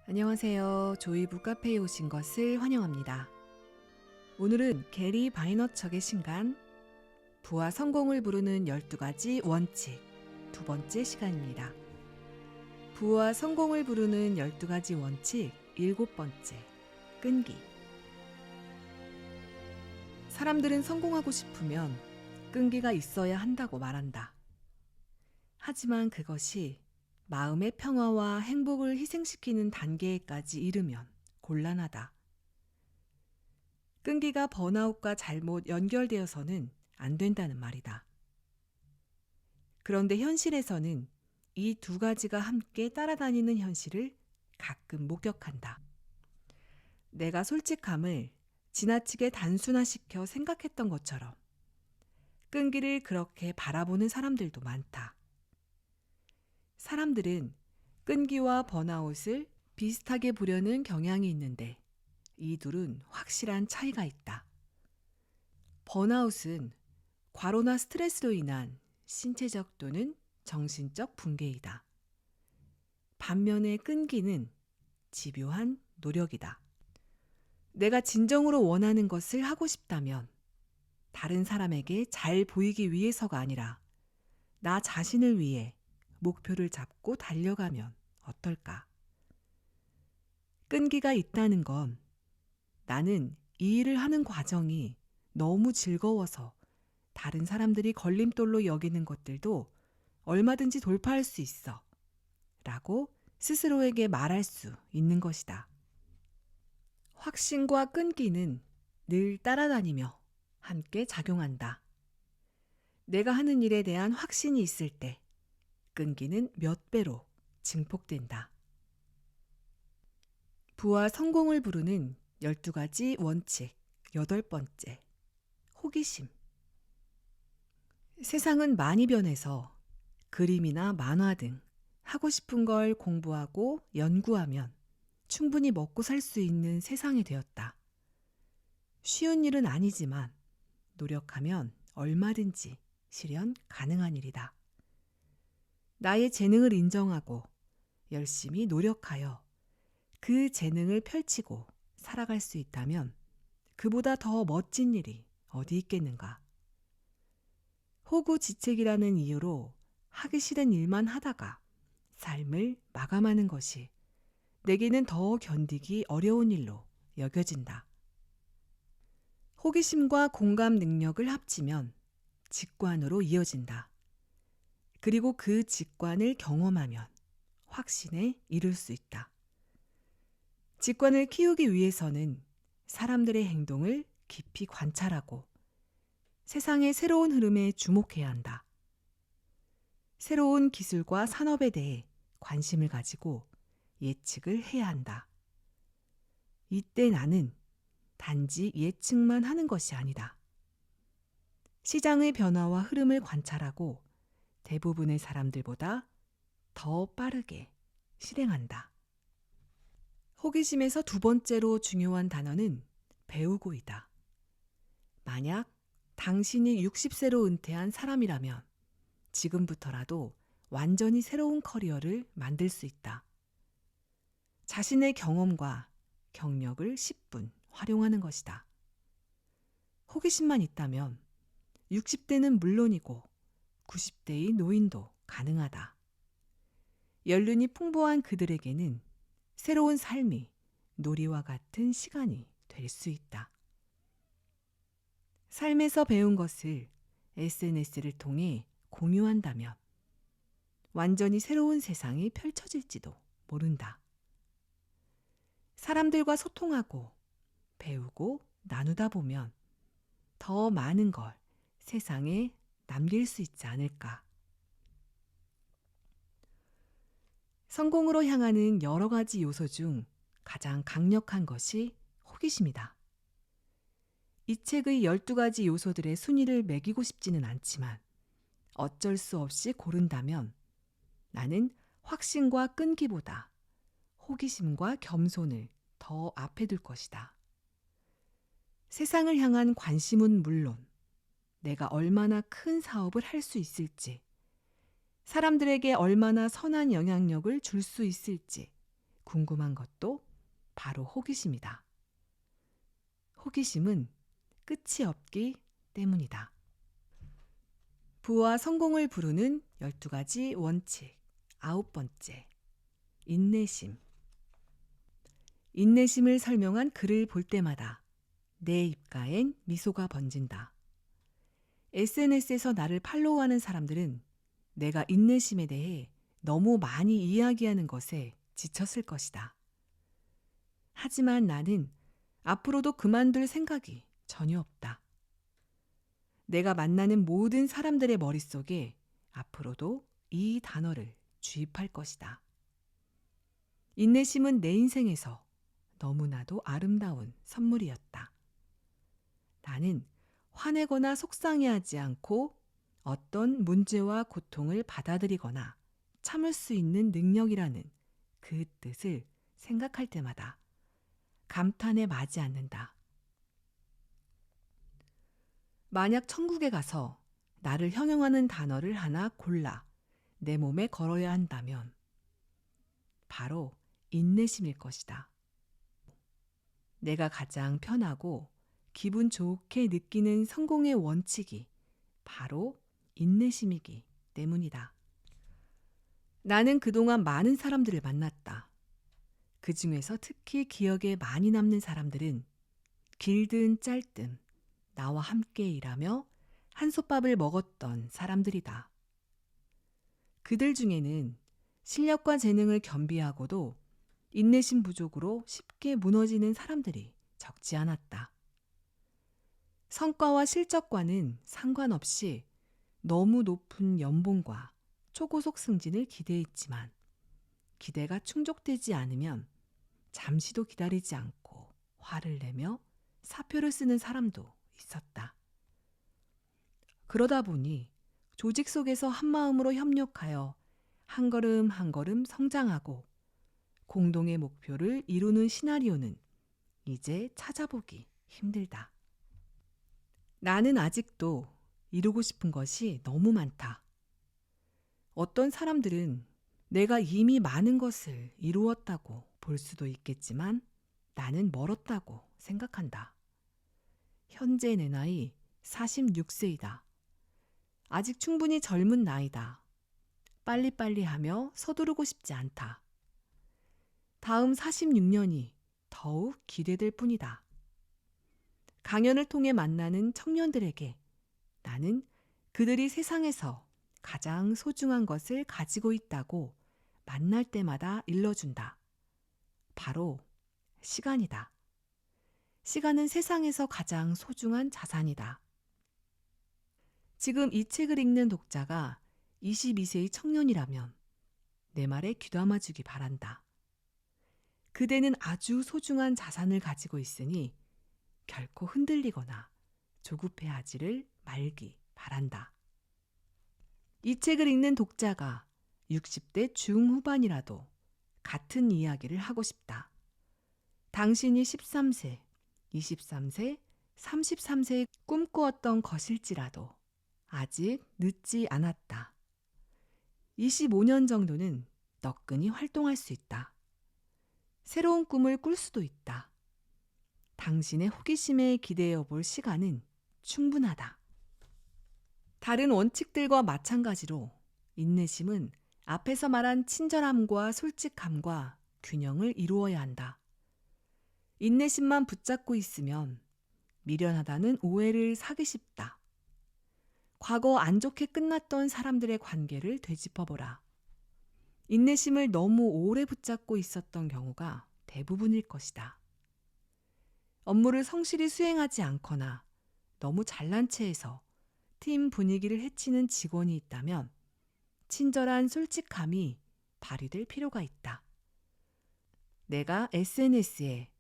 안녕하세요. 조이부 카페에 오신 것을 환영합니다. 오늘은 게리 바이너척의 신간 부와 성공을 부르는 12가지 원칙 두 번째 시간입니다. 부와 성공을 부르는 12가지 원칙 7번째 끈기. 사람들은 성공하고 싶으면 끈기가 있어야 한다고 말한다. 하지만 그것이 마음의 평화와 행복을 희생시키는 단계에까지 이르면 곤란하다. 끈기가 번아웃과 잘못 연결되어서는 안 된다는 말이다. 그런데 현실에서는 이 두 가지가 함께 따라다니는 현실을 가끔 목격한다. 내가 솔직함을 지나치게 단순화시켜 생각했던 것처럼 끈기를 그렇게 바라보는 사람들도 많다. 사람들은 끈기와 번아웃을 비슷하게 보려는 경향이 있는데 이 둘은 확실한 차이가 있다. 번아웃은 과로나 스트레스로 인한 신체적 또는 정신적 붕괴이다. 반면에 끈기는 집요한 노력이다. 내가 진정으로 원하는 것을 하고 싶다면 다른 사람에게 잘 보이기 위해서가 아니라 나 자신을 위해 목표를 잡고 달려가면 어떨까? 끈기가 있다는 건 나는 이 일을 하는 과정이 너무 즐거워서 다른 사람들이 걸림돌로 여기는 것들도 얼마든지 돌파할 수 있어 라고 스스로에게 말할 수 있는 것이다. 확신과 끈기는 늘 따라다니며 함께 작용한다. 내가 하는 일에 대한 확신이 있을 때 끈기는 몇 배로 증폭된다. 부와 성공을 부르는 12가지 원칙 8번째 호기심. 세상은 많이 변해서 그림이나 만화 등 하고 싶은 걸 공부하고 연구하면 충분히 먹고 살 수 있는 세상이 되었다. 쉬운 일은 아니지만 노력하면 얼마든지 실현 가능한 일이다. 나의 재능을 인정하고 열심히 노력하여 그 재능을 펼치고 살아갈 수 있다면 그보다 더 멋진 일이 어디 있겠는가. 호구지책이라는 이유로 하기 싫은 일만 하다가 삶을 마감하는 것이 내게는 더 견디기 어려운 일로 여겨진다. 호기심과 공감 능력을 합치면 직관으로 이어진다. 그리고 그 직관을 경험하면 확신에 이를 수 있다. 직관을 키우기 위해서는 사람들의 행동을 깊이 관찰하고 세상의 새로운 흐름에 주목해야 한다. 새로운 기술과 산업에 대해 관심을 가지고 예측을 해야 한다. 이때 나는 단지 예측만 하는 것이 아니다. 시장의 변화와 흐름을 관찰하고 대부분의 사람들보다 더 빠르게 실행한다. 호기심에서 두 번째로 중요한 단어는 배우고이다. 만약 당신이 60세로 은퇴한 사람이라면 지금부터라도 완전히 새로운 커리어를 만들 수 있다. 자신의 경험과 경력을 10분 활용하는 것이다. 호기심만 있다면 60대는 물론이고 90대의 노인도 가능하다. 연륜이 풍부한 그들에게는 새로운 삶이 놀이와 같은 시간이 될 수 있다. 삶에서 배운 것을 SNS를 통해 공유한다면 완전히 새로운 세상이 펼쳐질지도 모른다. 사람들과 소통하고 배우고 나누다 보면 더 많은 걸 세상에 남길 수 있지 않을까. 성공으로 향하는 여러 가지 요소 중 가장 강력한 것이 호기심이다. 이 책의 12가지 요소들의 순위를 매기고 싶지는 않지만 어쩔 수 없이 고른다면 나는 확신과 끈기보다 호기심과 겸손을 더 앞에 둘 것이다. 세상을 향한 관심은 물론 내가 얼마나 큰 사업을 할 수 있을지, 사람들에게 얼마나 선한 영향력을 줄 수 있을지 궁금한 것도 바로 호기심이다. 호기심은 끝이 없기 때문이다. 부와 성공을 부르는 12가지 원칙. 9번째, 인내심. 인내심을 설명한 글을 볼 때마다 내 입가엔 미소가 번진다. SNS에서 나를 팔로우하는 사람들은 내가 인내심에 대해 너무 많이 이야기하는 것에 지쳤을 것이다. 하지만 나는 앞으로도 그만둘 생각이 전혀 없다. 내가 만나는 모든 사람들의 머릿속에 앞으로도 이 단어를 주입할 것이다. 인내심은 내 인생에서 너무나도 아름다운 선물이었다. 나는 화내거나 속상해하지 않고 어떤 문제와 고통을 받아들이거나 참을 수 있는 능력이라는 그 뜻을 생각할 때마다 감탄에 마지 않는다. 만약 천국에 가서 나를 형용하는 단어를 하나 골라 내 몸에 걸어야 한다면 바로 인내심일 것이다. 내가 가장 편하고 기분 좋게 느끼는 성공의 원칙이 바로 인내심이기 때문이다. 나는 그동안 많은 사람들을 만났다. 그 중에서 특히 기억에 많이 남는 사람들은 길든 짧든 나와 함께 일하며 한솥밥을 먹었던 사람들이다. 그들 중에는 실력과 재능을 겸비하고도 인내심 부족으로 쉽게 무너지는 사람들이 적지 않았다. 성과와 실적과는 상관없이 너무 높은 연봉과 초고속 승진을 기대했지만 기대가 충족되지 않으면 잠시도 기다리지 않고 화를 내며 사표를 쓰는 사람도 있었다. 그러다 보니 조직 속에서 한마음으로 협력하여 한 걸음 한 걸음 성장하고 공동의 목표를 이루는 시나리오는 이제 찾아보기 힘들다. 나는 아직도 이루고 싶은 것이 너무 많다. 어떤 사람들은 내가 이미 많은 것을 이루었다고 볼 수도 있겠지만 나는 멀었다고 생각한다. 현재 내 나이 46세이다. 아직 충분히 젊은 나이다. 빨리빨리 하며 서두르고 싶지 않다. 다음 46년이 더욱 기대될 뿐이다. 강연을 통해 만나는 청년들에게 나는 그들이 세상에서 가장 소중한 것을 가지고 있다고 만날 때마다 일러준다. 바로 시간이다. 시간은 세상에서 가장 소중한 자산이다. 지금 이 책을 읽는 독자가 22세의 청년이라면 내 말에 귀담아 주기 바란다. 그대는 아주 소중한 자산을 가지고 있으니 결코 흔들리거나 조급해하지를 말기 바란다. 이 책을 읽는 독자가 60대 중후반이라도 같은 이야기를 하고 싶다. 당신이 13세, 23세, 33세에 꿈꾸었던 것일지라도 아직 늦지 않았다. 25년 정도는 너끈히 활동할 수 있다. 새로운 꿈을 꿀 수도 있다. 당신의 호기심에 기대어 볼 시간은 충분하다. 다른 원칙들과 마찬가지로 인내심은 앞에서 말한 친절함과 솔직함과 균형을 이루어야 한다. 인내심만 붙잡고 있으면 미련하다는 오해를 사기 쉽다. 과거 안 좋게 끝났던 사람들의 관계를 되짚어보라. 인내심을 너무 오래 붙잡고 있었던 경우가 대부분일 것이다. 업무를 성실히 수행하지 않거나 너무 잘난 체해서 팀 분위기를 해치는 직원이 있다면 친절한 솔직함이 발휘될 필요가 있다. 내가 SNS에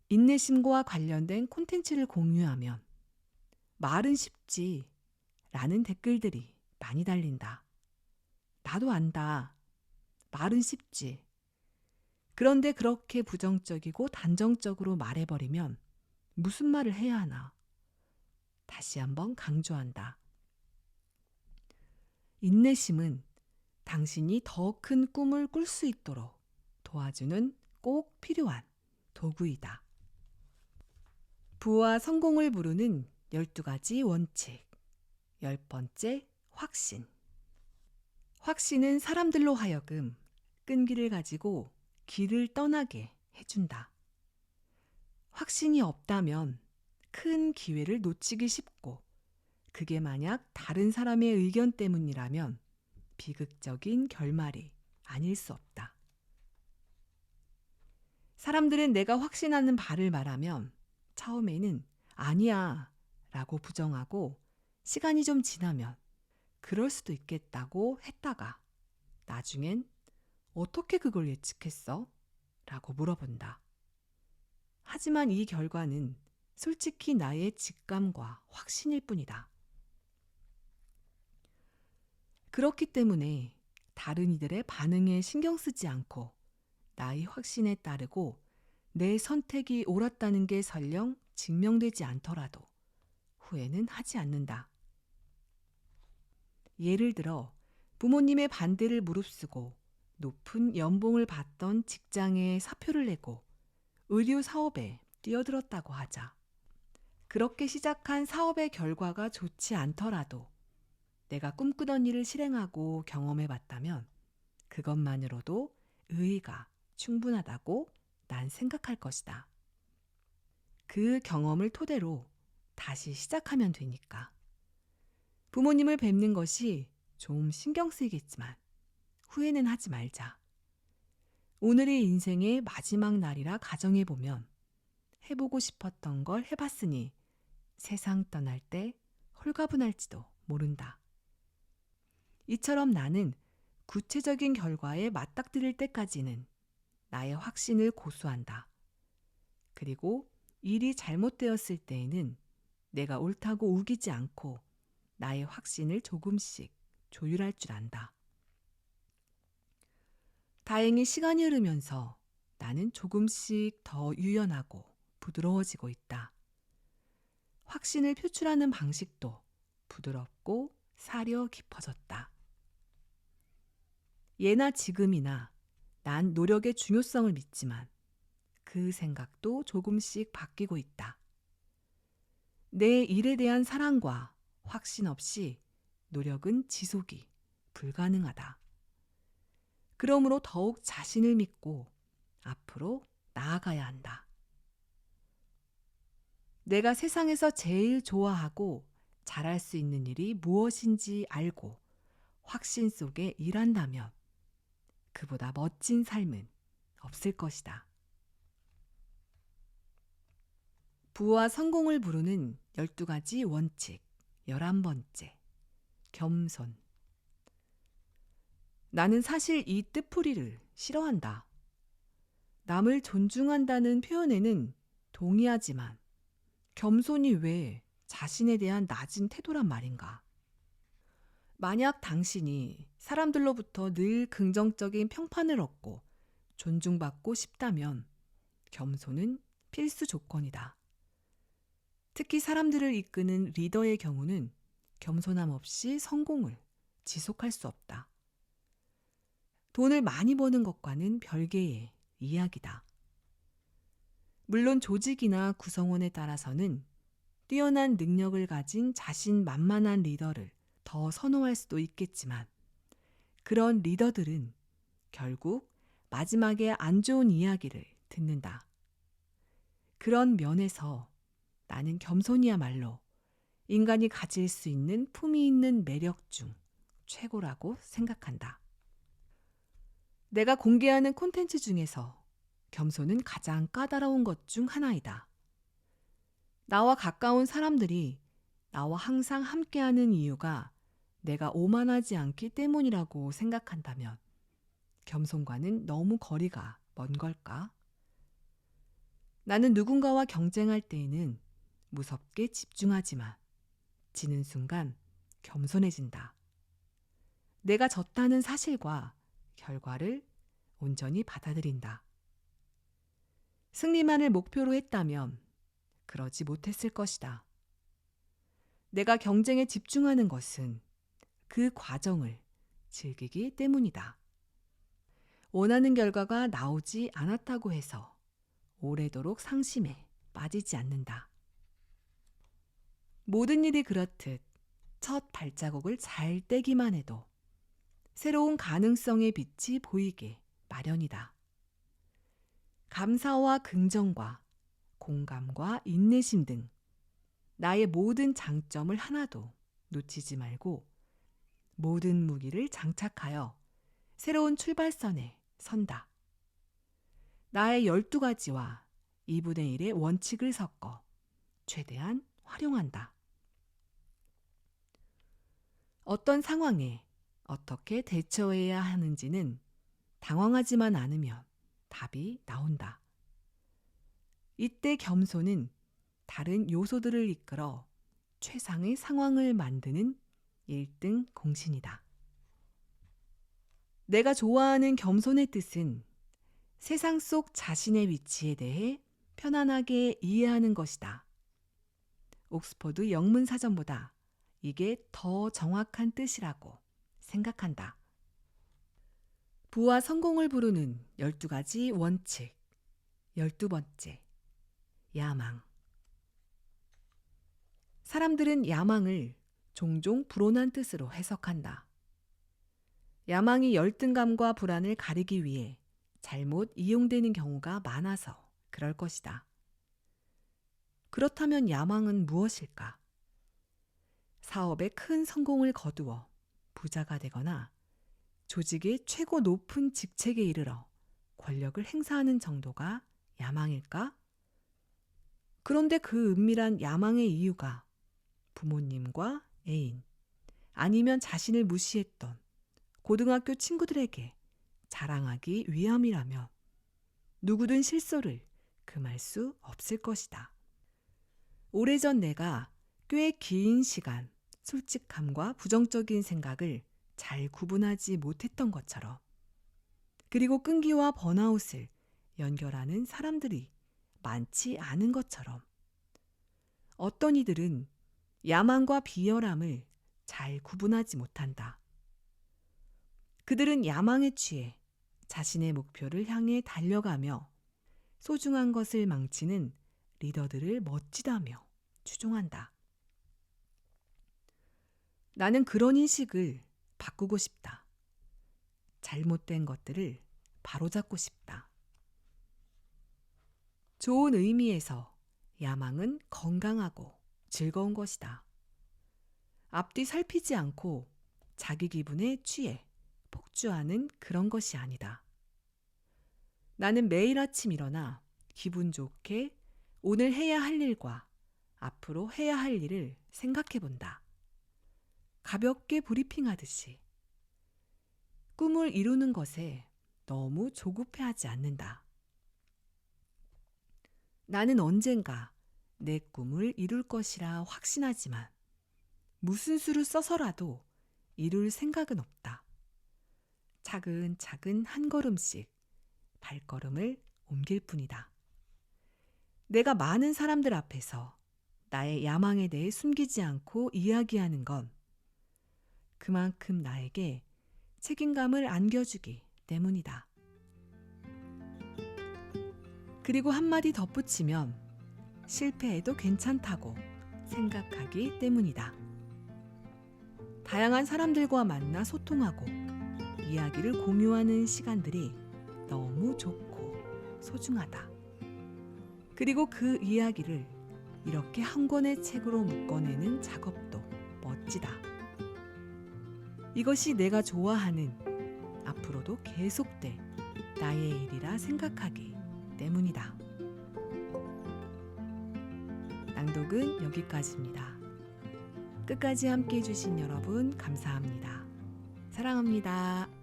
인내심과 관련된 콘텐츠를 공유하면 말은 쉽지 라는 댓글들이 많이 달린다. 나도 안다. 말은 쉽지. 그런데 그렇게 부정적이고 단정적으로 말해버리면 무슨 말을 해야 하나? 다시 한번 강조한다. 인내심은 당신이 더 큰 꿈을 꿀 수 있도록 도와주는 꼭 필요한 도구이다. 부와 성공을 부르는 12가지 원칙. 10번째, 확신. 확신은 사람들로 하여금 끈기를 가지고 길을 떠나게 해준다. 확신이 없다면 큰 기회를 놓치기 쉽고, 그게 만약 다른 사람의 의견 때문이라면 비극적인 결말이 아닐 수 없다. 사람들은 내가 확신하는 바를 말하면 처음에는 아니야 라고 부정하고, 시간이 좀 지나면 그럴 수도 있겠다고 했다가 나중엔 어떻게 그걸 예측했어? 라고 물어본다. 하지만 이 결과는 솔직히 나의 직감과 확신일 뿐이다. 그렇기 때문에 다른 이들의 반응에 신경 쓰지 않고 나의 확신에 따르고 내 선택이 옳았다는 게 설령 증명되지 않더라도 후회는 하지 않는다. 예를 들어 부모님의 반대를 무릅쓰고 높은 연봉을 받던 직장에 사표를 내고 의류 사업에 뛰어들었다고 하자. 그렇게 시작한 사업의 결과가 좋지 않더라도 내가 꿈꾸던 일을 실행하고 경험해 봤다면 그것만으로도 의의가 충분하다고 난 생각할 것이다. 그 경험을 토대로 다시 시작하면 되니까. 부모님을 뵙는 것이 좀 신경 쓰이겠지만 후회는 하지 말자. 오늘이 인생의 마지막 날이라 가정해보면 해보고 싶었던 걸 해봤으니 세상 떠날 때 홀가분할지도 모른다. 이처럼 나는 구체적인 결과에 맞닥뜨릴 때까지는 나의 확신을 고수한다. 그리고 일이 잘못되었을 때에는 내가 옳다고 우기지 않고 나의 확신을 조금씩 조율할 줄 안다. 다행히 시간이 흐르면서 나는 조금씩 더 유연하고 부드러워지고 있다. 확신을 표출하는 방식도 부드럽고 사려 깊어졌다. 예나 지금이나 난 노력의 중요성을 믿지만 그 생각도 조금씩 바뀌고 있다. 내 일에 대한 사랑과 확신 없이 노력은 지속이 불가능하다. 그러므로 더욱 자신을 믿고 앞으로 나아가야 한다. 내가 세상에서 제일 좋아하고 잘할 수 있는 일이 무엇인지 알고 확신 속에 일한다면 그보다 멋진 삶은 없을 것이다. 부와 성공을 부르는 12가지 원칙. 11번째, 겸손. 나는 사실 이 뜻풀이를 싫어한다. 남을 존중한다는 표현에는 동의하지만 겸손이 왜 자신에 대한 낮은 태도란 말인가? 만약 당신이 사람들로부터 늘 긍정적인 평판을 얻고 존중받고 싶다면 겸손은 필수 조건이다. 특히 사람들을 이끄는 리더의 경우는 겸손함 없이 성공을 지속할 수 없다. 돈을 많이 버는 것과는 별개의 이야기다. 물론 조직이나 구성원에 따라서는 뛰어난 능력을 가진 자신만만한 리더를 더 선호할 수도 있겠지만 그런 리더들은 결국 마지막에 안 좋은 이야기를 듣는다. 그런 면에서 나는 겸손이야말로 인간이 가질 수 있는 품위 있는 매력 중 최고라고 생각한다. 내가 공개하는 콘텐츠 중에서 겸손은 가장 까다로운 것 중 하나이다. 나와 가까운 사람들이 나와 항상 함께하는 이유가 내가 오만하지 않기 때문이라고 생각한다면 겸손과는 너무 거리가 먼 걸까? 나는 누군가와 경쟁할 때에는 무섭게 집중하지만 지는 순간 겸손해진다. 내가 졌다는 사실과 결과를 온전히 받아들인다. 승리만을 목표로 했다면 그러지 못했을 것이다. 내가 경쟁에 집중하는 것은 그 과정을 즐기기 때문이다. 원하는 결과가 나오지 않았다고 해서 오래도록 상심에 빠지지 않는다. 모든 일이 그렇듯 첫 발자국을 잘 떼기만 해도 새로운 가능성의 빛이 보이게 마련이다. 감사와 긍정과 공감과 인내심 등 나의 모든 장점을 하나도 놓치지 말고 모든 무기를 장착하여 새로운 출발선에 선다. 나의 12가지와 2분의 1의 원칙을 섞어 최대한 활용한다. 어떤 상황에 어떻게 대처해야 하는지는 당황하지만 않으면 답이 나온다. 이때 겸손은 다른 요소들을 이끌어 최상의 상황을 만드는 1등 공신이다. 내가 좋아하는 겸손의 뜻은 세상 속 자신의 위치에 대해 편안하게 이해하는 것이다. 옥스퍼드 영문사전보다 이게 더 정확한 뜻이라고 생각한다. 부와 성공을 부르는 12가지 원칙. 12번째, 야망. 사람들은 야망을 종종 불온한 뜻으로 해석한다. 야망이 열등감과 불안을 가리기 위해 잘못 이용되는 경우가 많아서 그럴 것이다. 그렇다면 야망은 무엇일까? 사업에 큰 성공을 거두어 부자가 되거나 조직의 최고 높은 직책에 이르러 권력을 행사하는 정도가 야망일까? 그런데 그 은밀한 야망의 이유가 부모님과 애인, 아니면 자신을 무시했던 고등학교 친구들에게 자랑하기 위함이라면 누구든 실소를 금할 수 없을 것이다. 오래전 내가 꽤 긴 시간 솔직함과 부정적인 생각을 잘 구분하지 못했던 것처럼, 그리고 끈기와 번아웃을 연결하는 사람들이 많지 않은 것처럼, 어떤 이들은 야망과 비열함을 잘 구분하지 못한다. 그들은 야망에 취해 자신의 목표를 향해 달려가며 소중한 것을 망치는 리더들을 멋지다며 추종한다. 나는 그런 인식을 바꾸고 싶다. 잘못된 것들을 바로잡고 싶다. 좋은 의미에서 야망은 건강하고 즐거운 것이다. 앞뒤 살피지 않고 자기 기분에 취해 폭주하는 그런 것이 아니다. 나는 매일 아침 일어나 기분 좋게 오늘 해야 할 일과 앞으로 해야 할 일을 생각해 본다. 가볍게 브리핑하듯이. 꿈을 이루는 것에 너무 조급해하지 않는다. 나는 언젠가 내 꿈을 이룰 것이라 확신하지만 무슨 수를 써서라도 이룰 생각은 없다. 차근차근 한 걸음씩 발걸음을 옮길 뿐이다. 내가 많은 사람들 앞에서 나의 야망에 대해 숨기지 않고 이야기하는 건 그만큼 나에게 책임감을 안겨주기 때문이다. 그리고 한마디 덧붙이면 실패해도 괜찮다고 생각하기 때문이다. 다양한 사람들과 만나 소통하고 이야기를 공유하는 시간들이 너무 좋고 소중하다. 그리고 그 이야기를 이렇게 한 권의 책으로 묶어내는 작업도 멋지다. 이것이 내가 좋아하는, 앞으로도 계속될 나의 일이라 생각하기 때문이다. 낭독은 여기까지입니다. 끝까지 함께 해주신 여러분 감사합니다. 사랑합니다.